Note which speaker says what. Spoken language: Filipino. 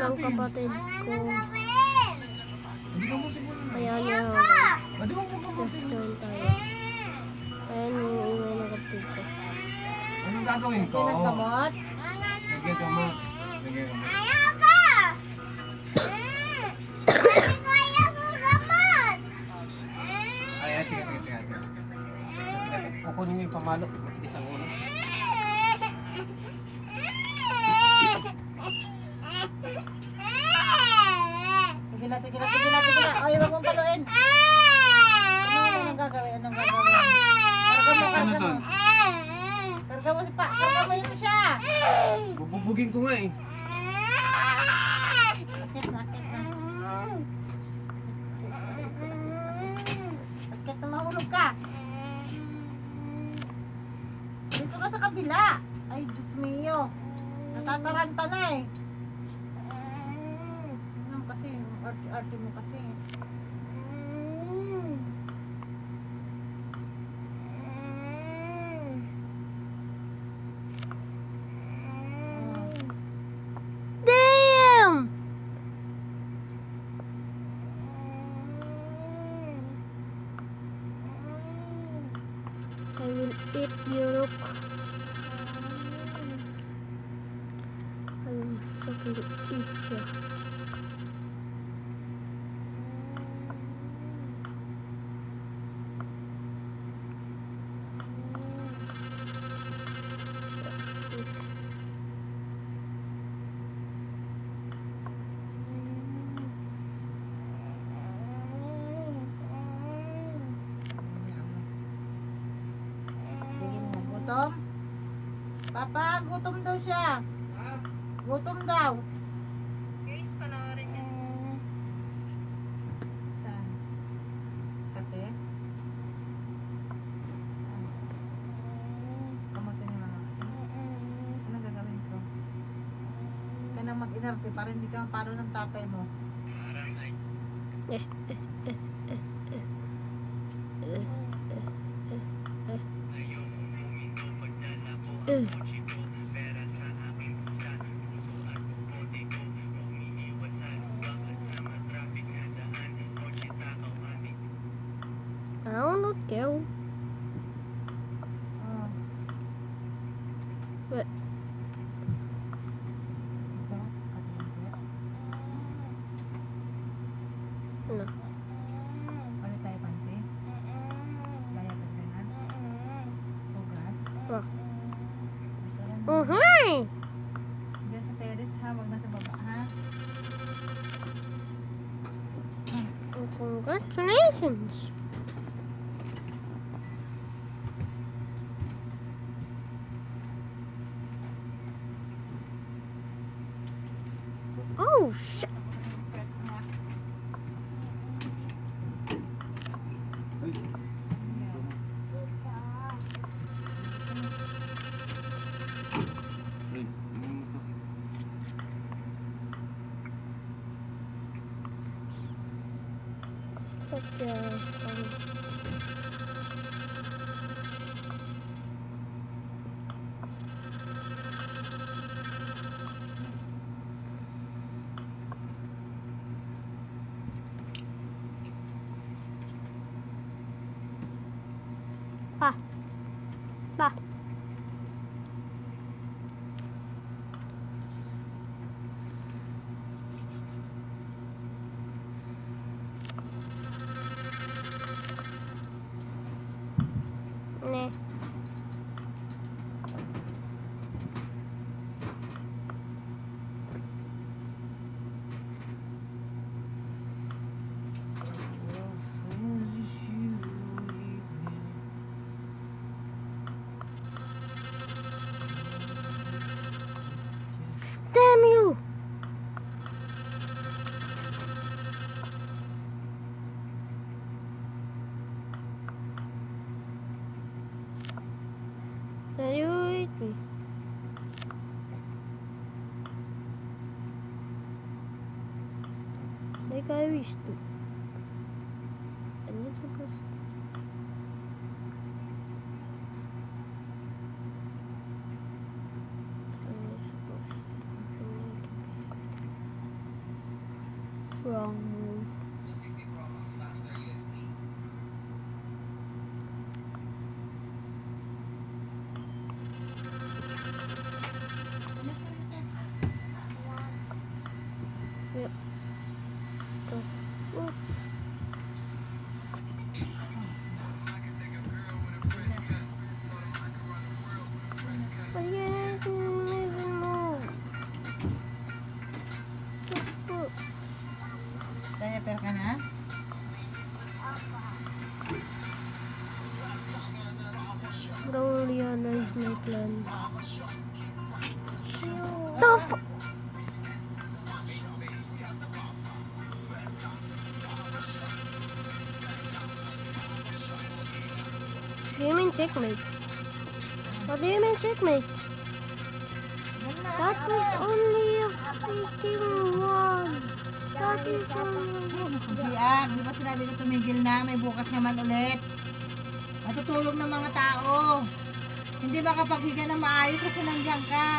Speaker 1: ang kapatid ko. Kaya niya subscribe tayo. Ayan yung ingay ng kapatid ko.
Speaker 2: Anong gagawin ko?
Speaker 3: Lagyan ng kamot.
Speaker 2: Lagyan kamot. Lagyan kamot. Ay, tiga. Kukunin mo yung pamalo. Matitis ang ulo.
Speaker 3: Tigil na. Ay, huwag mong paluin. Anong gagawin? Karga mo. Karga mo yun siya.
Speaker 2: Bubugin ko nga eh.
Speaker 3: Akit na. Akit na mahulog ka. Dito ka sa kabila. Ay, Diyos mio. Natataranta na eh. Ano kasi, arte mo kasi.
Speaker 1: Damn! I will eat Yorok. I will fucking eat ya. That's it.
Speaker 3: Tingin mo, gutom? Papa, gutom daw siya. Gutom daw.
Speaker 4: Guys, panoorin niyo.
Speaker 3: Saan? Kate? Kamutin niyo mga kate. Anong gagawin ko? Kaya nang mag-inarte para hindi ka mapalo ng tatay mo.
Speaker 1: I don't know, girl.
Speaker 3: Oh.
Speaker 1: What?
Speaker 3: Ito, kate.
Speaker 1: No.
Speaker 3: Ulit tayo panty. Gaya ka ganyan. Tugas.
Speaker 1: What?
Speaker 3: Basta lang.
Speaker 1: Hi!
Speaker 3: Diyan sa terrace ha, wag na sa baba ha.
Speaker 1: Congratulations. Oh, shit.
Speaker 2: Ay, ano mo to?
Speaker 1: Fuck yes. Pa. Pa. Ne. Damn you! Are you with me? Like I wish to. I'm not supposed to. I'm supposed. I need to be. Wrong move. Yep. Go. Whoop. Why you didn't even move? Whoop.
Speaker 3: Diaper ka na?
Speaker 1: Don't realize my plan. The Do you mean checkmate? What do you mean checkmate? That was only a freaking one. That is only
Speaker 3: Diyan, di ba sinabi ko tumigil na, may bukas naman ulit. Matutulog ng mga tao. Hindi makapaghiga ng maayos kasi nandiyan ka.